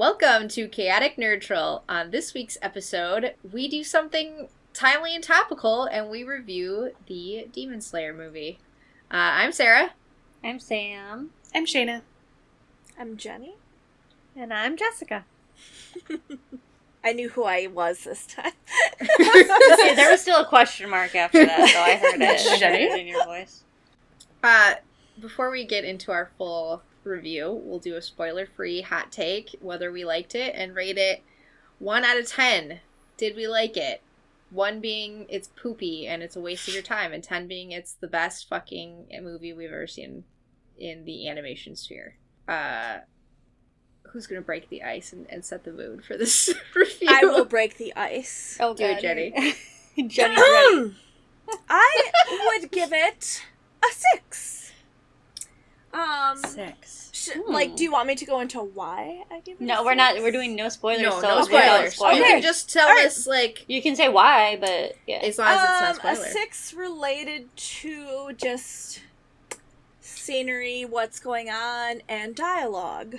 Welcome to Chaotic Nerdtral. On this week's episode, we do something timely and topical, and we review the Demon Slayer movie. I'm Sarah. I'm Sam. I'm Shayna. I'm Jenny. And I'm Jessica. I knew who I was this time. There was still a question mark after that, so I heard it in your voice. Before we get into our full review, we'll do a spoiler-free hot take, whether we liked it, and rate it 1 out of 10. Did we like it? 1 being it's poopy and it's a waste of your time, and 10 being it's the best fucking movie we've ever seen in the animation sphere. Who's gonna break the ice and set the mood for this review? I will break the ice. Oh, do it, Jenny. Jenny's ready. I would give it a 6. 6. Like, do you want me to go into why I give it? No, a we're 6? not. We're doing no spoilers. No so spoilers. spoilers. You can just tell us, like... You can say why, but yeah. As long as it's not spoiler. A 6 related to just scenery, what's going on, and dialogue.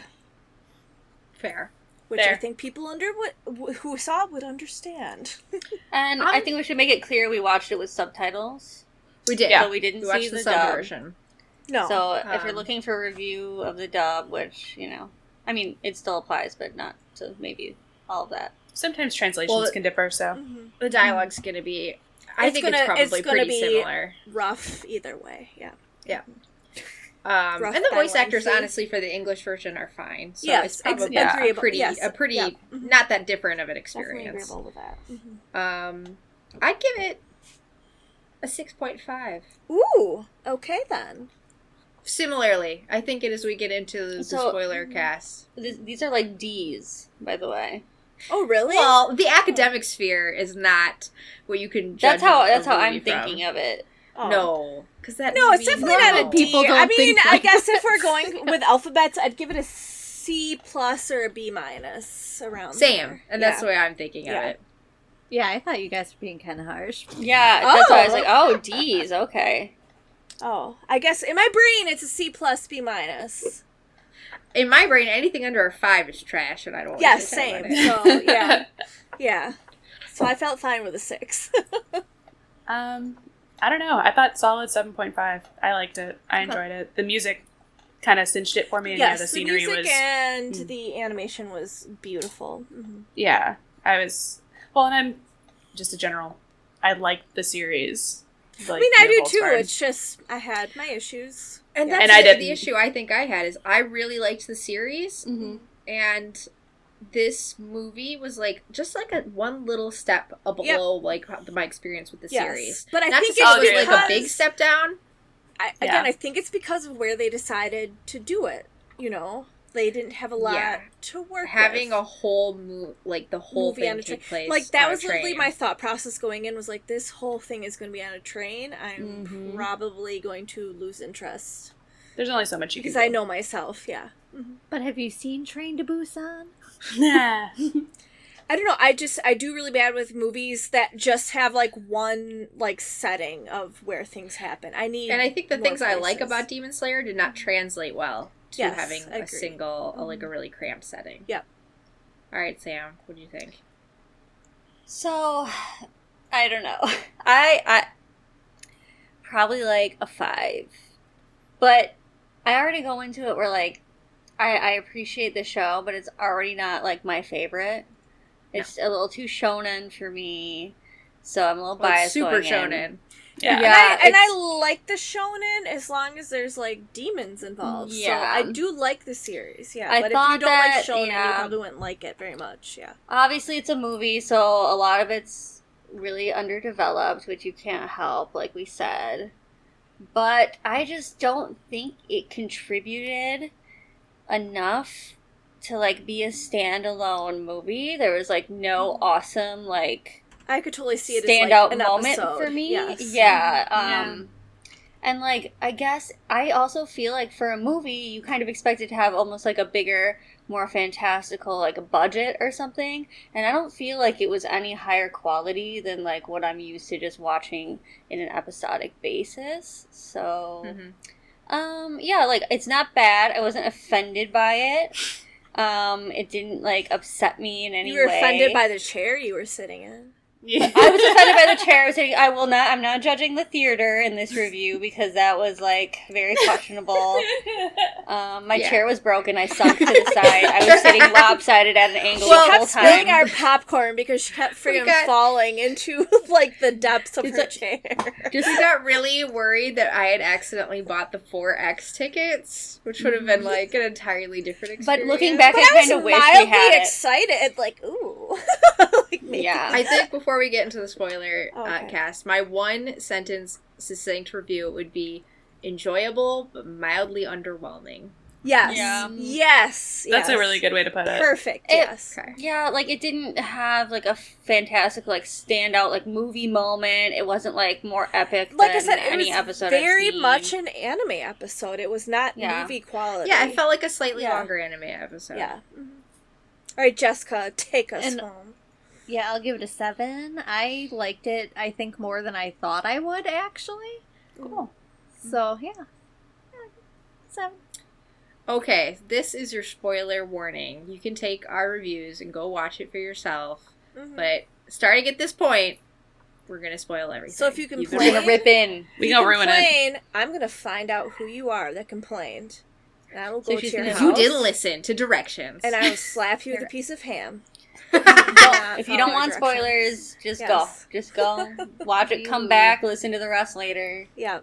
Fair. Which I think people who saw would understand. And I think we should make it clear we watched it with subtitles. We did. So we didn't see watched the sub dub version. No. So if you're looking for a review of the dub, which, I mean, it still applies, but not to maybe all of that. Sometimes translations can differ, so. Mm-hmm. The dialogue's going to be... I think it's probably pretty similar. Rough either way, yeah. Yeah. And the voice actors, honestly, for the English version are fine. So it's probably a pretty not that different of an experience. Definitely agreeable with that. I'd give it a 6.5. Ooh, okay then. Similarly, I think as we get into the spoiler cast. These are like D's, by the way. Oh, really? Well, the academic sphere is not what you can judge. That's how I'm thinking of it. Oh. No, because it's definitely not a D. I mean, I guess if we're going with alphabets, I'd give it a C+ or a B- around. Same, there. and that's the way I'm tthinking of it. Yeah, I thought you guys were being kind of harsh. Yeah, that's why I was like, oh, D's, okay. Oh, I guess in my brain it's a C+, B-. In my brain, anything under a 5 is trash, and I don't. Yeah, same. So yeah. So I felt fine with a 6. I don't know. I thought solid 7.5. I liked it. I enjoyed it. The music kind of cinched it for me, and the scenery the music was... and the animation was beautiful. Mm-hmm. Yeah, I was... Well, and I'm just a general... I liked the series. I mean, I do too. It's just, I had my issues. And that's the issue I think I had, is I really liked the series, and this movie was just like one little step below my experience with the series. But I not think to say it was because, like a big step down. I think it's because of where they decided to do it. They didn't have a lot to work having with. a whole the whole movie thing on a train. take place. Like that was literally my thought process going in, was like, this whole thing is going to be on a train. I'm probably going to lose interest. There's only so much you can do. Because I know myself, yeah. Mm-hmm. But have you seen Train to Busan? Nah. I don't know. I do really bad with movies that just have one setting of where things happen. And I think the things I like about Demon Slayer did not translate well to having a single, a really cramped setting. Yep. All right, Sam, what do you think? So, I don't know. I probably a 5. But I already go into it where I appreciate the show, but it's already not my favorite. It's a little too shonen for me, so I'm a little biased. It's super going shonen. In. Yeah, and I like the shonen as long as there's demons involved. Yeah, so I do like the series. Yeah, but if you don't like shonen, you probably wouldn't like it very much. Yeah, obviously it's a movie, so a lot of it's really underdeveloped, which you can't help, like we said. But I just don't think it contributed enough to be a standalone movie. There was no awesome I could totally see it standout as an moment episode. for me. Yes. Yeah. And I guess I also feel for a movie you kind of expect it to have almost a bigger, more fantastical a budget or something, and I don't feel it was any higher quality than what I'm used to just watching in an episodic basis. So it's not bad. I wasn't offended by it. It didn't, like, upset me in any way. You were offended by the chair you were sitting in. Yeah. I was offended by the chair. I was saying, I'm not judging the theater in this review because that was, like, very questionable. My chair was broken. I sunk to the side. I was sitting lopsided at an angle the whole time. She kept spilling our popcorn because she kept friggin' falling into, like, the depths of her chair. We got really worried that I had accidentally bought the 4X tickets, which would have been, like, an entirely different experience. But looking back, I kind of wish we had it. I was mildly excited, like, ooh. Like, yeah. I think before we get into the spoiler cast, my one sentence succinct review would be enjoyable but mildly underwhelming. Yes. Yeah. Yes. That's a really good way to put it. Perfect. Yes. Okay. Yeah, like, it didn't have, like, a fantastic, like, standout, like, movie moment. It wasn't, like, more epic than any episode I've seen. Very much an anime episode. It was not movie quality. Yeah, it felt like a slightly longer anime episode. Yeah. Mm-hmm. All right, Jessica, take us home. Yeah, I'll give it a 7. I liked it, I think, more than I thought I would, actually. Cool. So, yeah. 7. Okay, this is your spoiler warning. You can take our reviews and go watch it for yourself. Mm-hmm. But starting at this point, we're going to spoil everything. So if you complain... We're going to rip in. We're going to ruin it. I'm going to find out who you are that complained. And I will go to your house. You didn't listen to directions. And I will slap you with a piece of ham. If you don't want spoilers, just go. Just go. Watch it, come back, listen to the rest later. Yeah.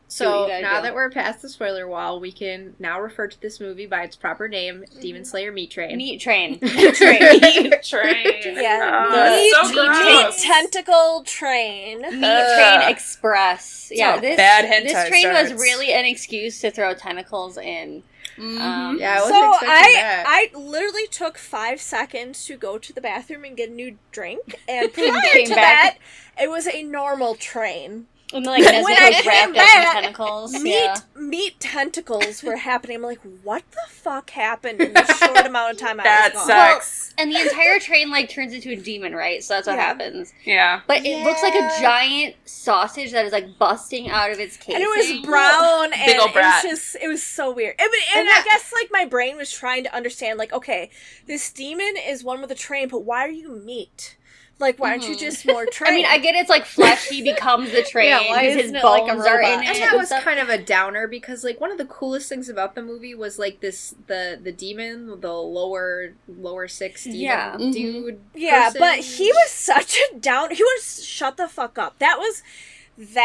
So now that we're past the spoiler wall, we can now refer to this movie by its proper name, Demon Slayer Meat Train. Meat Train. Meat Train. Meat Train. Yeah. Meat Tentacle Train. Meat Train Express. Yeah, this train was really an excuse to throw tentacles in. Mm-hmm. Yeah, I wasn't expecting that. I literally took 5 seconds to go to the bathroom and get a new drink, and prior to that, it was a normal train. And like Nezuko was wrapped up in tentacles. Meat tentacles were happening. I'm like, what the fuck happened in the short amount of time I was gone? That sucks. Well, and the entire train like turns into a demon, right? So that's what happens. Yeah. But it looks like a giant sausage that is like busting out of its casing. And it was brown, and big old brat. it was so weird. And I guess like my brain was trying to understand, like, okay, this demon is one with a train, but why are you meat? Like, why aren't you just more train? I mean, I get it's like flesh, he becomes the train because his bones are in it. And that was kind of a downer because, like, one of the coolest things about the movie was, like, the demon, the lower 6 demon dude. Yeah, person. But he was such a down. He was shut the fuck up. That was his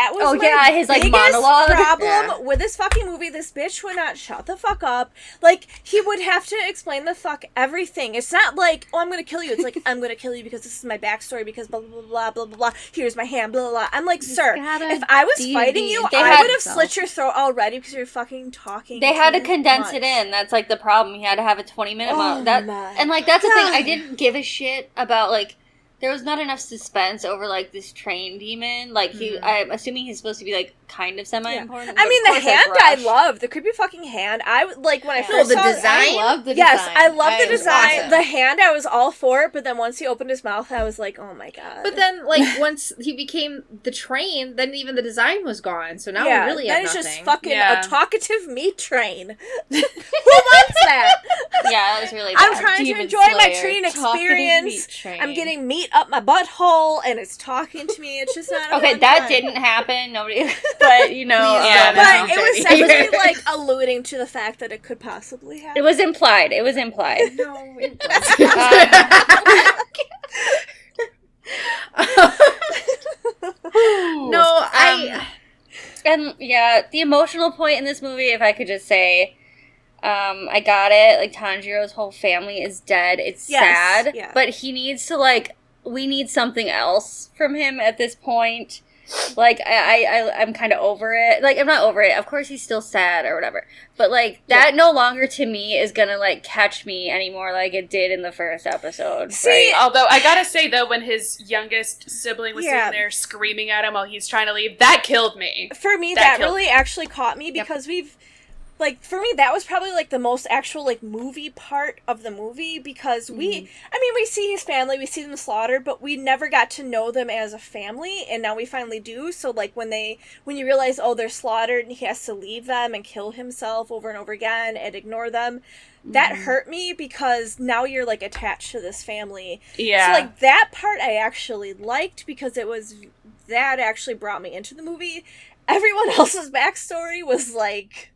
like monologue problem with this fucking movie. This bitch would not shut the fuck up. Like, he would have to explain the fuck everything. It's not like, oh, I'm gonna kill you. It's like, I'm gonna kill you because this is my backstory, because blah blah blah blah blah blah. Here's my hand, blah blah blah. I'm like, sir, if I was fighting you, I would have slit your throat already because you're fucking talking. They had to condense it in. That's like the problem. He had to have a 20-minute monologue. And like that's the thing. I didn't give a shit about like. There was not enough suspense over, like, this train demon. Like, I'm assuming he's supposed to be, like, kind of semi-important. I mean, the hand I love. The creepy fucking hand. Like, when I first saw the design. I love the design. Yes, I love the design. Awesome. The hand, I was all for it, but then once he opened his mouth, I was like, oh my god. But then, like, once he became the train, then even the design was gone. So now we really have nothing. Then it's just fucking a talkative meat train. Who wants that? Yeah, that was really bad. I'm trying to enjoy my train experience. I'm getting meat up my butthole, and it's talking to me. It's just not a fun that time. didn't happen. Nobody, but you know, but it was definitely like alluding to the fact that it could possibly happen. It was implied. No, it wasn't. And the emotional point in this movie, if I could just say. I got it. Like, Tanjiro's whole family is dead. It's sad. Yeah. But he needs to, like, we need something else from him at this point. Like, I'm kind of over it. Like, I'm not over it. Of course he's still sad or whatever. But, like, that no longer, to me, is gonna, like, catch me anymore like it did in the first episode. See, right? Although, I gotta say, though, when his youngest sibling was sitting there screaming at him while he's trying to leave, that killed me. For me, that really actually caught me because we've like, for me, that was probably, like, the most actual, like, movie part of the movie, because we see his family, we see them slaughtered, but we never got to know them as a family, and now we finally do, so, like, when you realize, oh, they're slaughtered, and he has to leave them and kill himself over and over again and ignore them, that hurt me, because now you're, like, attached to this family. Yeah. So, like, that part I actually liked, because that actually brought me into the movie. Everyone else's backstory was, like...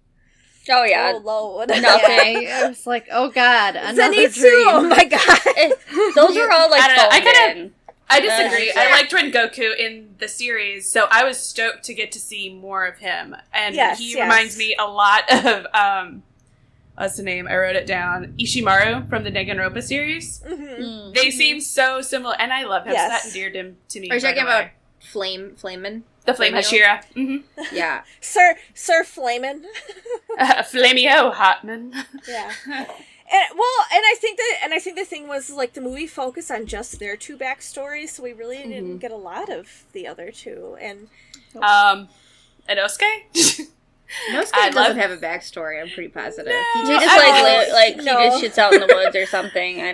Oh, yeah. Oh, Lord. Nothing. I was like, oh god, another Zenitsu, dream. oh my god. Those are all, like, I disagree. Yeah. I liked Rengoku in the series, so I was stoked to get to see more of him. And he reminds me a lot of, what's the name? I wrote it down. Ishimaru from the Danganronpa series. Mm-hmm. They seem so similar, and I love him, so that endeared him to me. Are you talking about Flamin'? The Flame Hashira? Mm-hmm. Yeah. Sir Flamin'. Flamio Hotman. Yeah. And I think the thing was, like, the movie focused on just their two backstories, so we really didn't get a lot of the other two. And Inosuke? Inosuke doesn't have a backstory, I'm pretty positive. No, he just, he just shits out in the woods or something. I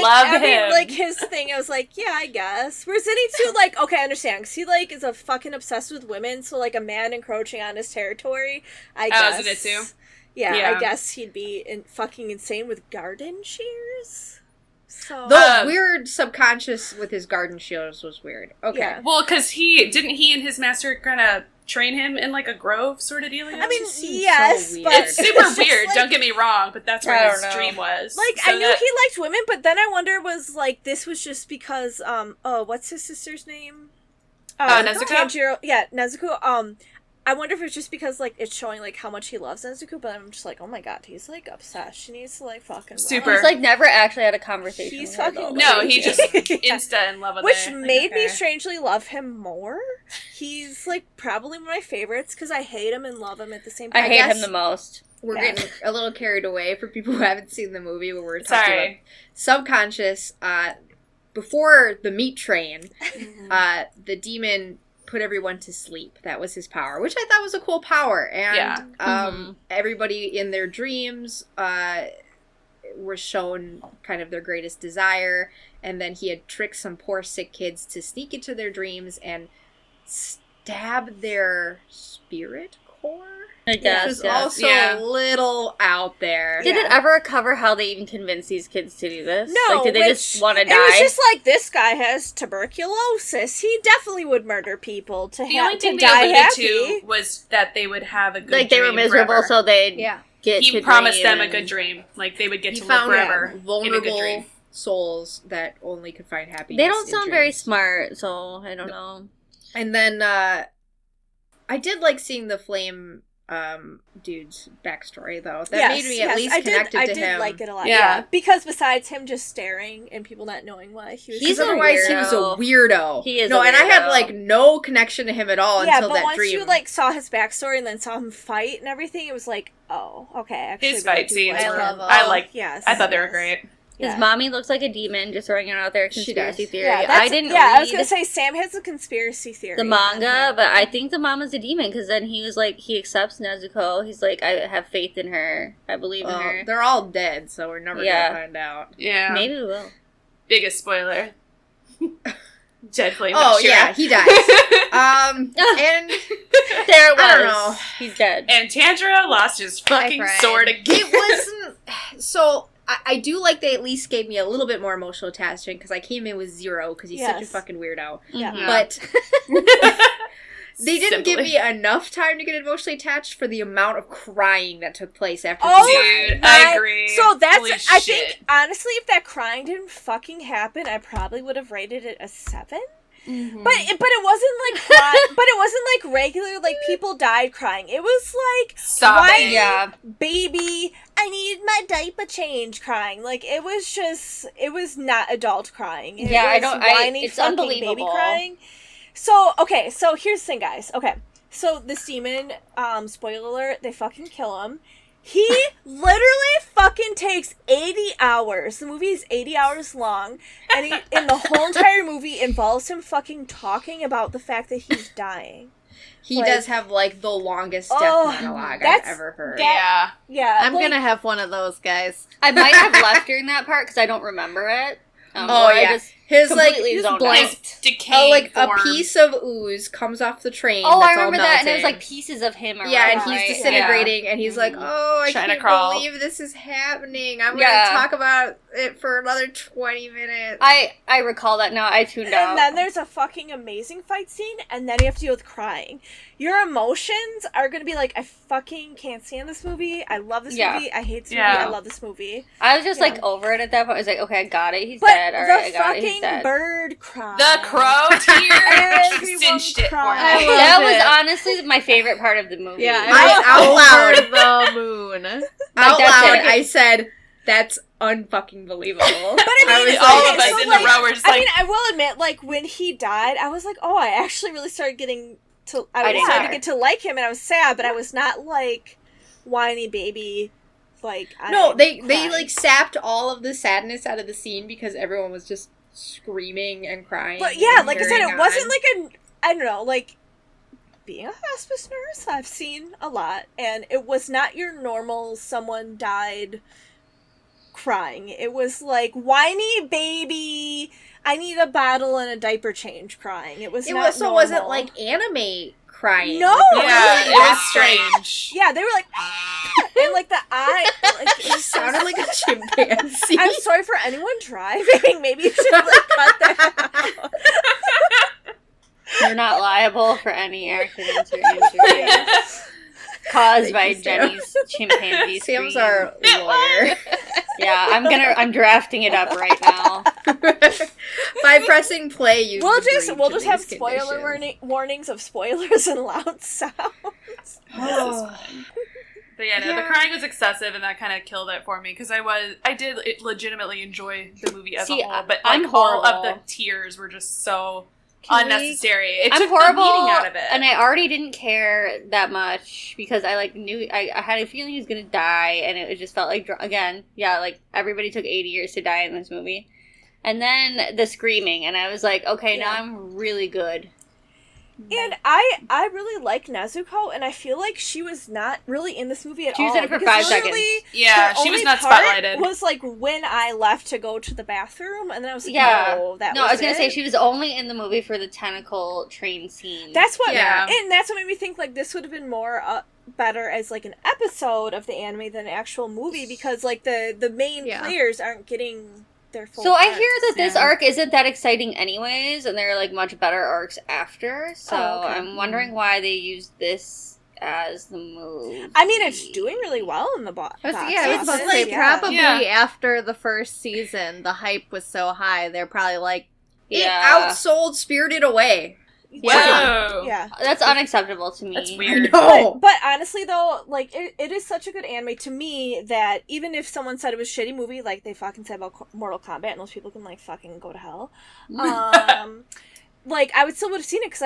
love him. Like, his thing, I was like, yeah, I guess. Whereas Zenitsu, like, okay, I understand, because he, like, is a fucking obsessed with women, so, like, a man encroaching on his territory, I guess. Oh, Zenitsu? Yeah, I guess he'd be fucking insane with garden shears. So the weird subconscious with his garden shears was weird. Okay. Yeah. Well, because didn't he and his master kind of train him in, like, a grove sort of dealio? I mean, yes, so but it's super weird, like, don't get me wrong, but that's where his dream was. Like, so I knew he liked women, but then I wonder was, like, this was just because, what's his sister's name? Nezuko? Tanjiro, yeah, Nezuko, I wonder if it's just because, like, it's showing, like, how much he loves Nezuko, but I'm just like, oh my god, he's, like, obsessed. She needs to, like, fucking super. He's, like, never actually had a conversation He's with her, fucking though. No, he just insta in love with Which her. made me strangely love him more. He's, like, probably one of my favorites, because I hate him and love him at the same time. I hate him the most. We're getting a little carried away for people who haven't seen the movie, where we're talking about subconscious. Before the meat train, the demon put everyone to sleep. That was his power, which I thought was a cool power. And everybody in their dreams were shown kind of their greatest desire, and then he had tricked some poor sick kids to sneak into their dreams and stab their spirit core. I guess, which was also a little out there. Did it ever cover how they even convinced these kids to do this? No, like, did they just want to die? It was just like, this guy has tuberculosis. He definitely would murder people to die happy. The only thing they alluded to was that they would have a good dream. Like, they were miserable, forever. So they'd get He to promised dream them a good dream. Like, they would get to live found forever vulnerable in a good dream. souls that only could find happiness. They don't sound very smart, so I don't know. And then, I did like seeing the flame dude's backstory, though. That made me at least connected to him. I did like it a lot. Yeah. Because besides him just staring and people not knowing why he was otherwise he was a weirdo. He is no, a weirdo. and I had like no connection to him at all until that once dream. You like saw his backstory and then saw him fight and everything, it was like, oh, okay. Actually, his fight scenes I were love them. I thought they were great. His mommy looks like a demon, just throwing it out there, conspiracy theory. Yeah, I didn't read I was going to say, Sam has a conspiracy theory. the manga, but I think the mama's a demon, because then he was like, he accepts Nezuko. He's like, I have faith in her. I believe in her. They're all dead, so we're never going to find out. Yeah. Maybe we will. Biggest spoiler. Dead Flame. Oh, yeah, he dies. And there it was. I don't know. He's dead. And Tanjiro lost his fucking sword again. It wasn't... So... I do like they at least gave me a little bit more emotional attachment, because I came in with 0 because he's such a fucking weirdo. Yeah. But they didn't give me enough time to get emotionally attached for the amount of crying that took place after Dude, I agree. So that's, Holy I shit. think, honestly, if that crying didn't fucking happen, I probably would have rated it a 7. Mm-hmm. But it wasn't like but it wasn't like regular, like, people died crying. It was like sobbing. Baby, I need my diaper change crying. Like, it was not adult crying. It was whiny, it's fucking unbelievable. baby crying. So, okay, so here's the thing, guys. Okay, so this demon, spoiler alert, they fucking kill him. He literally fucking takes 80 hours. The movie is 80 hours long, and in the whole entire movie involves him fucking talking about the fact that he's dying. He does have, like, the longest death monologue I've ever heard. Yeah. I'm gonna have one of those, guys. I might have left during that part because I don't remember it. His, like, decaying a piece of ooze comes off the train. Oh, that's I remember all that, and it was, like, pieces of him around. Yeah, and he's disintegrating, and he's like, I can't believe this is happening. I'm gonna talk about it for another 20 minutes. I recall that now. I tuned out. And then there's a fucking amazing fight scene, and then you have to deal with crying. Your emotions are gonna be like, I fucking can't stand this movie. I love this movie. I hate this movie. I love this movie. I was just, like, over it at that point. I was like, okay, I got it. He's dead. All right, I got it. He's dead. Bird cry. The crow tear cinched it for me. That was honestly my favorite part of the movie. Yeah, out loud. The moon. Out loud, I said, that's unfucking believable. But I mean, all of us in the row were just like... I mean, I will admit, like, when he died, I was like, I actually really started getting to... I started to get to like him, and I was sad, but I was not, like, whiny baby... Like, they like sapped all of the sadness out of the scene because everyone was just screaming and crying. But yeah, like I said, it wasn't like I don't know, like being a hospice nurse, I've seen a lot, and it was not your normal someone died crying. It was like whiny baby, I need a bottle and a diaper change crying. It was not normal. Wasn't like anime crying. No, yeah, it was strange. Yeah, they were like, and like the eye, like, it sounded like a chimpanzee. I'm sorry for anyone driving. Maybe you should like cut that out. You're not liable for any accidents or injuries caused by Jenny's chimpanzee scream. Sam's our lawyer. Yeah, I'm drafting it up right now. By pressing play, we'll just have spoiler warnings of spoilers and loud sounds. But yeah, no, the crying was excessive, and that kind of killed it for me because I did legitimately enjoy the movie as a whole, but like all of the tears were just so unnecessary. It took the meaning out of it, and I already didn't care that much because I like knew I had a feeling he was gonna die, and it just felt like like everybody took 80 years to die in this movie, and then the screaming, and I was like, okay, now I'm really good. And I really like Nezuko, and I feel like she was not really in this movie at all. She was in it for 5 seconds. Yeah, she was not spotlighted. Was like when I left to go to the bathroom, and then I was like, I was gonna say she was only in the movie for the tentacle train scene. That's what, and that's what made me think like this would have been more better as like an episode of the anime than an actual movie because like the main players aren't getting. So I hear that this arc isn't that exciting anyways, and there are like much better arcs after, so I'm wondering why they used this as the move. I mean, it's doing really well in the box. Yeah, I was about to say, probably after the first season, the hype was so high, they're probably like, it outsold Spirited Away. Whoa! Yeah, that's unacceptable to me. That's weird. But honestly, though, like it is such a good anime to me that even if someone said it was a shitty movie, like they fucking said about Mortal Kombat, and those people can like fucking go to hell. Like I would still would have seen it because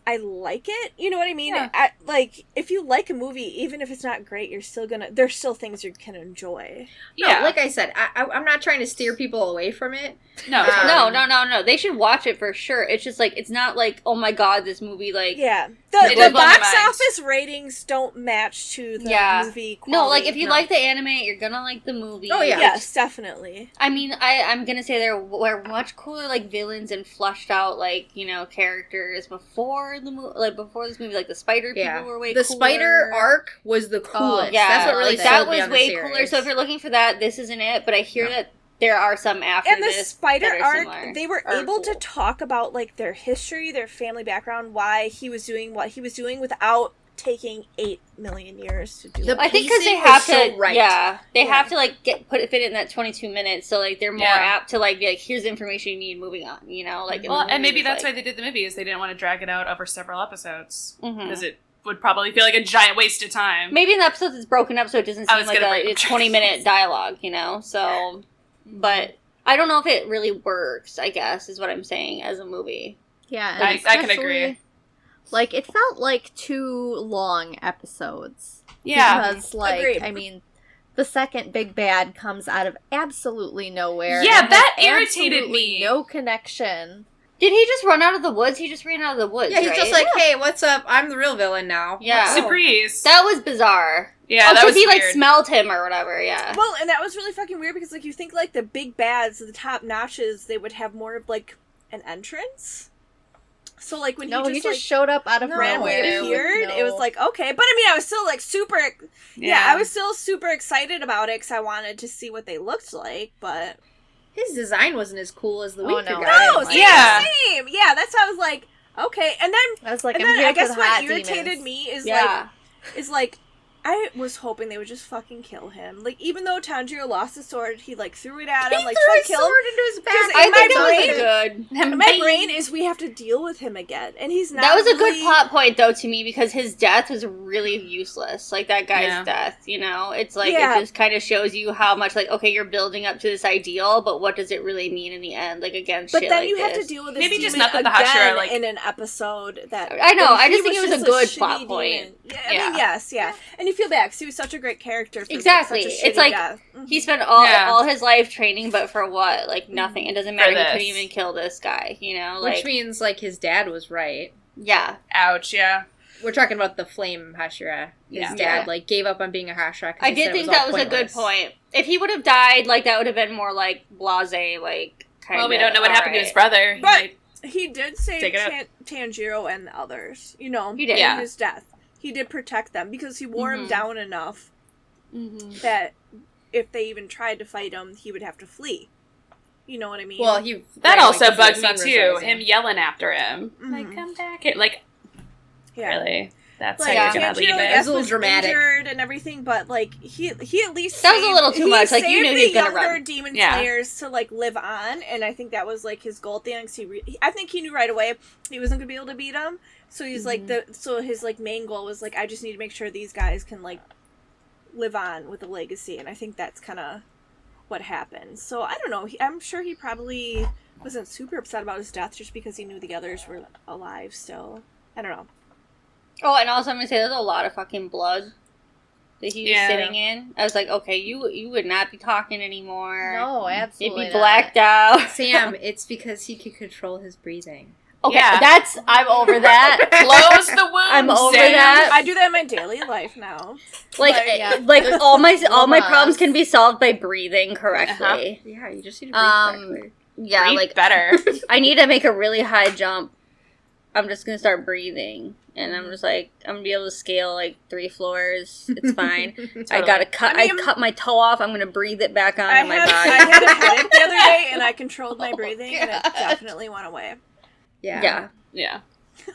I like it. You know what I mean? Yeah. Like if you like a movie, even if it's not great, you're still gonna. There's still things you can enjoy. Yeah, like I said, I'm not trying to steer people away from it. No. They should watch it for sure. It's just like it's not like oh my god, this movie like the box office ratings don't match to the movie. Quality. No, like if you like the anime, you're gonna like the movie. Oh yeah, yes, definitely. I mean, I'm gonna say there were much cooler like villains and fleshed out like characters before the movie, like before this movie, like the spider people were way cooler. The spider arc was the coolest. That's what really that was way cooler. So if you're looking for that, this isn't it. But I hear that there are some after and this. And the spider arc, similar, they were able to talk about like their history, their family background, why he was doing what he was doing without taking 8 million years to do it. I think because they have to, they have to like fit it in that 22 minutes, so like they're more apt to like be like, here's the information you need, moving on, like. And maybe that's why they did the movie is they didn't want to drag it out over several episodes because it would probably feel like a giant waste of time. Maybe in the episodes it's broken up so it doesn't seem like a 20-minute dialogue, so. But I don't know if it really works, I guess, is what I'm saying, as a movie. Yeah, I can agree. Like, it felt like 2 long episodes. Yeah. Because, like, agreed. I mean, the second big bad comes out of absolutely nowhere. Yeah, that irritated me. No connection Did he just run out of the woods? He just ran out of the woods, Yeah, he's right? just like, hey, what's up? I'm the real villain now. Yeah. Surprise. That was bizarre. Yeah, that was he, weird. like, smelled him or whatever, yeah. Well, and that was really fucking weird because, like, you think, like, the big bads, the top notches, they would have more of, like, an entrance. So, like, when he just like, showed up out of randomly nowhere. appeared, it was like, okay. But, I mean, I was still, like, super... Yeah, I was still super excited about it because I wanted to see what they looked like, but... His design wasn't as cool as the Oh, weaker no. guy. No, same. Yeah, that's why I was like, okay. And then, I was like, and I'm then here I for guess the what hot irritated demons. me is Yeah. like, I was hoping they would just fucking kill him. Like, even though Tanjiro lost his sword, he, like, threw it at him, like, threw try his to kill sword him. into his back. I think that was good. My brain is we have to deal with him again, and he's not. That was a really... good plot point, though, to me, because his death was really useless. Like, that guy's death, you know? It's like, it just kind of shows you how much, like, okay, you're building up to this ideal, but what does it really mean in the end? Like, against But shit then like you have this. to deal with this Maybe just demon not that the again Hashira, like... in an episode that... I know, I he just think it was a good plot shitty point. demon. Yeah, I mean, yes, yeah. And you feel bad, because he was such a great character for Exactly. such a shitty It's like, death. he spent all his life training, but for what? Like, nothing. It doesn't matter. He couldn't even kill this guy, you know? Like, which means, like, his dad was right. Yeah. Ouch, yeah. We're talking about the flame Hashira. His dad, like, gave up on being a Hashira. I did think that was a good point. If he would have died, like, that would have been more, like, blasé, like, kind of... Well, we don't know what happened to his brother. But he did save Tanjiro and the others, you know? He did. In his death. He did protect them, because he wore him down enough that if they even tried to fight him, he would have to flee. You know what I mean? Well, that also bugged me too. Him yelling after him, like, "Come back here!" Like, really? That's like, how you're gonna leave it. It was a little dramatic, injured and everything, but like he at least that was a little too much. Like, you knew he was gonna run. Demon Slayers to like live on, and I think that was like his goal. I think he knew right away he wasn't gonna be able to beat him. So he's like his like main goal was like, I just need to make sure these guys can like live on with a legacy, and I think that's kind of what happened. So I don't know. I'm sure he probably wasn't super upset about his death just because he knew the others were alive still. I don't know. Oh, and also I'm gonna say there's a lot of fucking blood that he was sitting in. I was like, okay, you would not be talking anymore. No, absolutely. You'd be blacked out. Sam, it's because he could control his breathing. Okay, I'm over that. Close the wound. I'm over Sam. that. I do that in my daily life now. Like all my problems can be solved by breathing correctly. Yeah, you just need to breathe correctly. Yeah, breathe like better. I need to make a really high jump. I'm just gonna start breathing, and I'm just like, I'm gonna be able to scale like 3 floors. It's fine. Totally. I gotta cut. I cut my toe off. I'm gonna breathe it back onto my body. I had a headache the other day, and I controlled my breathing, and it definitely went away. Yeah.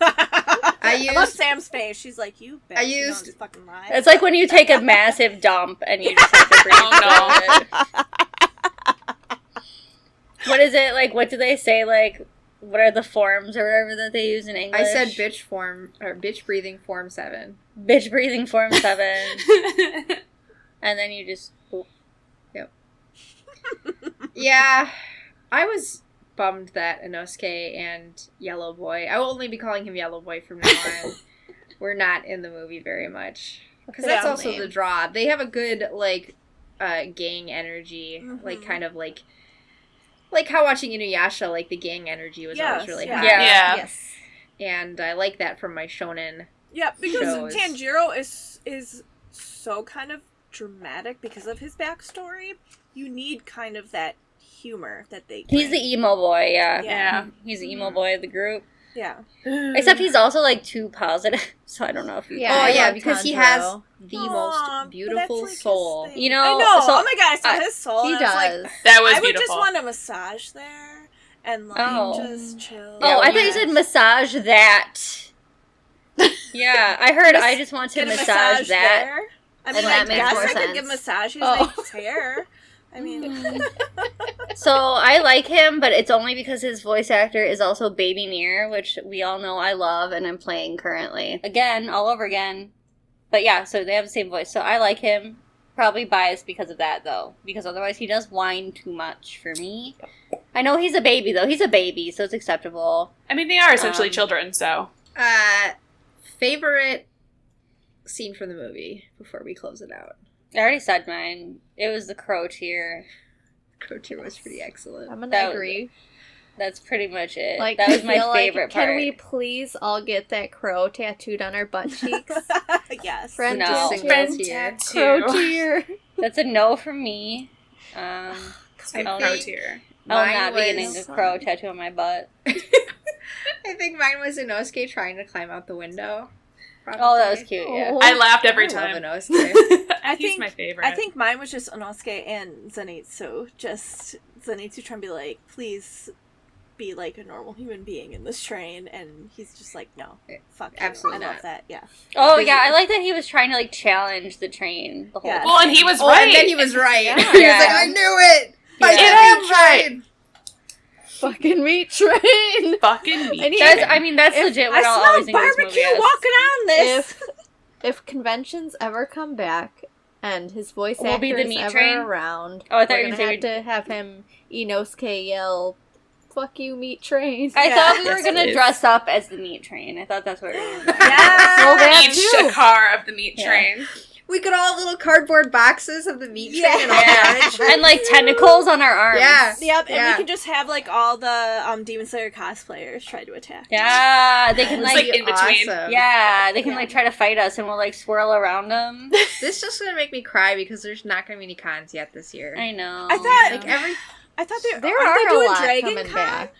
I love Sam's face. She's like, you bitch. You don't just fucking lie. It's like when you take a massive dump and you just have to breathe through it. What is it? Like, what do they say? Like, what are the forms or whatever that they use in English? I said bitch breathing form 7. Bitch breathing form 7. And then you just... Yep. Yeah. I was bummed that Inosuke and Yellow Boy, I will only be calling him Yellow Boy from now on, were not in the movie very much. Because that's also the draw. They have a good, like, gang energy. Like, kind of like how watching Inuyasha, like, the gang energy was always really high. Yeah. Yes. And I like that from my shonen. Yeah, because shows. Tanjiro is so kind of dramatic because of his backstory. You need kind of that humor that they bring. He's the emo boy, yeah. He's the emo boy of the group. Yeah. Except he's also, like, too positive, so I don't know if you... Yeah, oh, yeah, love because he Tanjiro. has the most beautiful soul. You know... I know, so, oh my god, I saw his soul. He and does. I was like, That was I would beautiful. just want a massage there and, like, just chill. Oh, I thought you said massage that. Yeah, I heard I just want to Get a massage that. there. I mean, And that I makes guess more I could sense. give massages Oh. his hair. I mean... So I like him, but it's only because his voice actor is also Baby Near, which we all know I love and I'm playing currently. Again, all over again. But yeah, so they have the same voice. So I like him. Probably biased because of that, though. Because otherwise he does whine too much for me. I know he's a baby, though. He's a baby, so it's acceptable. I mean, they are essentially children, so. Favorite scene from the movie before we close it out. I already said mine. It was the crow tear. Crow tear was pretty excellent. I'm gonna agree. That's pretty much it. Like, that was my favorite part. Can we please all get that crow tattooed on our butt cheeks? Yes. Friend No. Friend Crow tier. That's a no from me. Let's get crow tier. I'll not be getting a crow tattoo on my butt. I think mine was Inosuke trying to climb out the window. Probably. Oh, that was cute, yeah. I laughed every I time. love Inosuke. He's my favorite. I think mine was just Inosuke and Zenitsu. Just Zenitsu trying to be like, please be like a normal human being in this train, and he's just like, no, fuck you. Absolutely I love not. that, yeah. Oh, yeah, I like that he was trying to, like, challenge the train the whole time. Well, and he was right. And then he was right. Yeah. He was like, I knew it! I am right! Fucking meat train. Fucking meat train. That's legit what I'll always think of this movie barbecue as. walking on this! If conventions ever come back and his voice Will actor be the is meat ever train? around, Oh, I thought you we're were gonna saying- have to have him Inosuke yell, "Fuck you, meat train." I thought we were Yes, going it to is. dress up as the meat train. I thought that's what we were going to do. Well, that Each too. Shakar of the meat Yeah. train. We could all have little cardboard boxes of the meat train and all Yeah. that. And, like, tentacles on our arms. Yeah. Yep, and Yeah. we can just have, like, all the Demon Slayer cosplayers try to attack. Yeah, they can, It's like, like in between. Awesome. yeah, they can, like, try to fight us, and we'll, like, swirl around them. This is just gonna make me cry because there's not gonna be any cons yet this year. I know. I thought- Like every I thought There aren't are they doing a lot Dragon coming Con? back.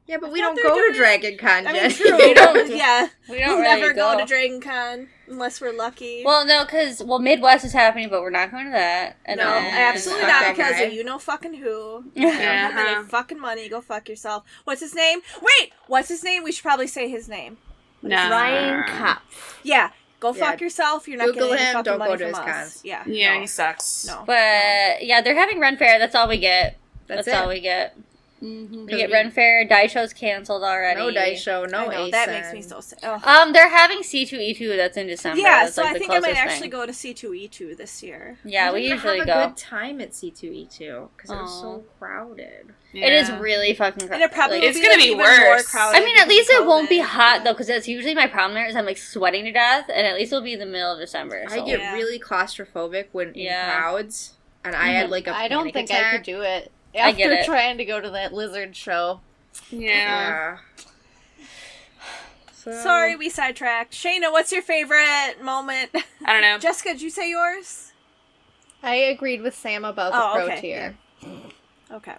yeah, but we thought don't they were go to doing- Dragon Con I yet. mean, true. We don't- yeah. we don't We'll really never go to Dragon Con unless we're lucky. Well, no, because, Midwest is happening, but we're not going to that. And no, then, absolutely Fuck not, that because guy. of you know fucking who. You don't Yeah. have any fucking money. Go fuck yourself. What's his name? Wait! What's his name? We should probably say his name. No. Ryan Kopf. Yeah. Go Yeah. fuck yourself. You're not Google getting any him, fucking don't money go to from his us. cons. Yeah. Yeah, no. he sucks. No. But, yeah, they're having Ren Fair. That's all we get. That's That's it. all we get. Mm-hmm. We get Ren Fair. Daisho's canceled already. No dice show, no I know, ASIN. that makes me so sad. Ugh. They're having C2E2 that's in December. Yeah, That's, so like, I the think I might closest actually thing. go to C2E2 this year. Yeah, we never usually have go. a good time at C2E2 because it was so crowded. Yeah. It is really fucking crowded. And it probably Like, will It's be, gonna like, be even worse. more crowded I mean, at because least of it won't be COVID. hot, though, because that's usually my problem there is I'm, like, sweating to death, and at least it'll be the middle of December. I So. get Yeah. really claustrophobic when in Yeah. crowds, and I had like a I don't panic think attack. I could do it. I get After it. trying to go to that lizard show. Yeah. So, Sorry, we sidetracked. Shayna, what's your favorite moment? I don't know. Jessica, did you say yours? I agreed with Sam about the Oh, crow okay, tier. Okay.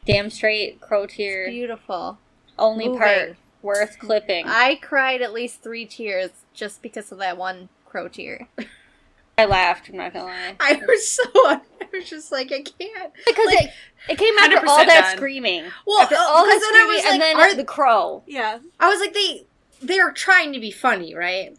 Damn straight, crow tier. Beautiful. Only Moving. part worth clipping. I cried at least 3 tears just because of that one crow tier. I laughed, I'm not gonna lie. I was just like, I can't. Because Like, it came after 100% all that done. screaming. Well, After all that because then I screaming, was like, and then are- the crow. Yeah. I was like, they are trying to be funny, right?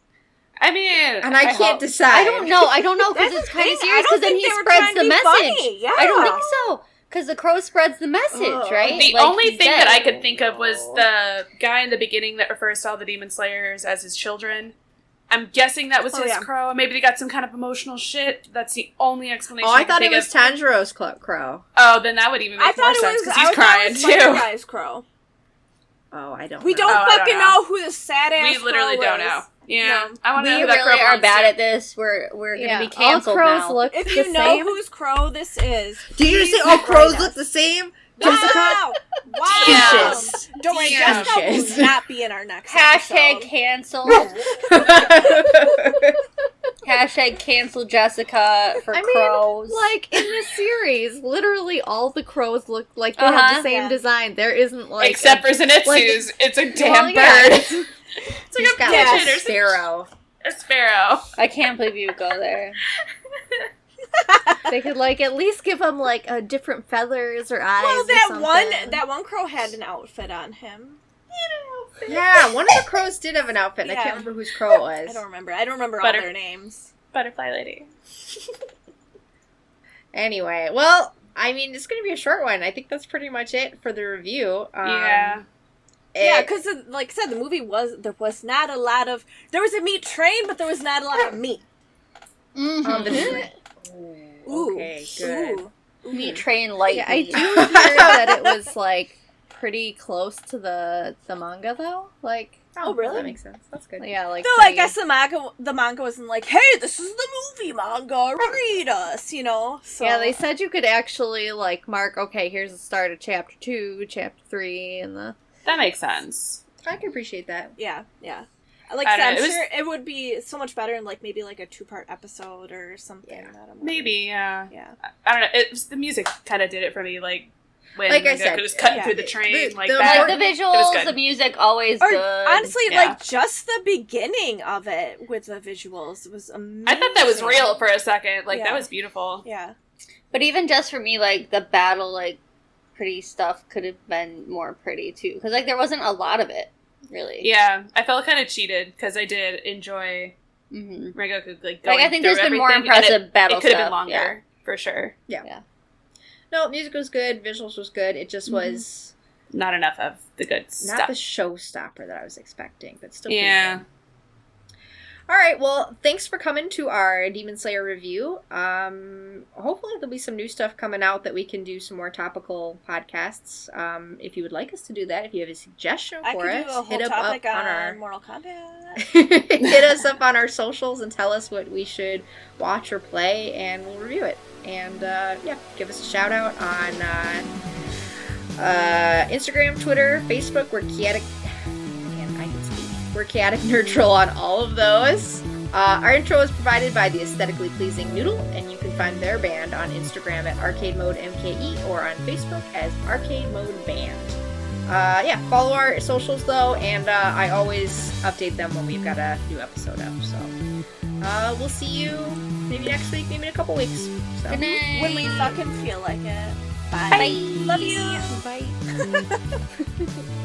I mean, And I can't decide. I don't know, because That's it's the kind thing, of I serious, don't because then think he they were spreads trying to the be message. funny, yeah. I don't think so, because the crow spreads the message, Ugh. right? The Like, only he's thing dead. that I could think of was the guy in the beginning that refers to all the demon slayers as his children. I'm guessing that was Oh, his yeah. crow. Maybe they got some kind of emotional shit. That's the only explanation. Oh, I can thought it think was of. Tanjiro's crow. Oh, then that would even I make more thought it sense was. because I he's thought crying it was Spider too. Guy's crow. Oh, I don't. We know. don't Oh, I don't fucking know. know who the sad ass. We literally crow don't is. know. Yeah, No. I want to know We who that crow really are belongs bad to. at this. We're gonna be all canceled crows now. look If the you know same. whose crow this is, Did you please say all crows write look us. the same? Wow! Wow! Specious. Don't worry, Damn. Jessica Specious. will not be in our next Hashtag episode. cancel. Hashtag cancel Jessica for I mean, crows. like, in this series, literally all the crows look like they have Uh-huh. the same Yeah. design. There isn't, like... Except for Zenitsu's, it's a damn Well, yeah. bird. It's like He's a got pigeon like or a sparrow. a sparrow. I can't believe you would go there. They could, like, at least give them, like, a different feathers or eyes Well, or that something. one crow had an outfit on him. Yeah, one of the crows did have an outfit. And I Yeah. can't remember whose crow it was. I don't remember. I don't remember all Butter- their names. Butterfly lady. Anyway, well, I mean, it's going to be a short one. I think that's pretty much it for the review. Yeah. Yeah, because like I said, the movie there was not a lot of. There was a meat train, but there was not a lot of meat. Ooh. Okay, good. Ooh. Meat train light. Yeah, I meat. do hear that it was, like, pretty close to the manga, though. Like, Oh, really? That makes sense. That's good. Yeah, like. Though I guess the manga wasn't like, hey, this is the movie manga, read us, you know? So. Yeah, they said you could actually, like, mark, okay, here's the start of chapter 2, chapter 3, and the... That makes sense. I can appreciate that. Yeah. Like I said, I'm sure it would be so much better in, like, maybe, like, a 2-part episode or something. Yeah. Maybe, yeah. Yeah. I don't know. The music kind of did it for me, like, when I said, it was cutting through the train, the like more- that. Like, the visuals, the music, always Or, good. honestly, Yeah. like, just the beginning of it with the visuals was amazing. I thought that was real for a second. Like, Yeah. that was beautiful. Yeah. But even just for me, like, the battle, like, pretty stuff could have been more pretty, too. Because, like, there wasn't a lot of it, really. Yeah, I felt kind of cheated, because I did enjoy Mm-hmm. Rengoku, like, going Like, I think through there's been more everything, and impressive battle It could have stuff. been longer, for sure. Yeah. No, music was good. Visuals was good. It just was Not enough of the good not stuff. the showstopper that I was expecting, but still pretty Yeah. good. All right, well, thanks for coming to our Demon Slayer review. Hopefully there'll be some new stuff coming out that we can do some more topical podcasts. If you would like us to do that, if you have a suggestion I for could us, do a whole hit up topic on on our Mortal Kombat. hit us up on our socials and tell us what we should watch or play, and we'll review it. And give us a shout out on Instagram, Twitter, Facebook. We're chaotic. Man, I can speak. We're chaotic Nerdtral on all of those. Our intro is provided by the Aesthetically Pleasing Noodle, and you can find their band on Instagram at Arcade Mode MKE or on Facebook as Arcade Mode Band. Follow our socials though, and I always update them when we've got a new episode up. So we'll see you maybe next week, maybe in a couple weeks. So. Good night. When we fucking feel like it. Bye. Bye. Love you. Bye.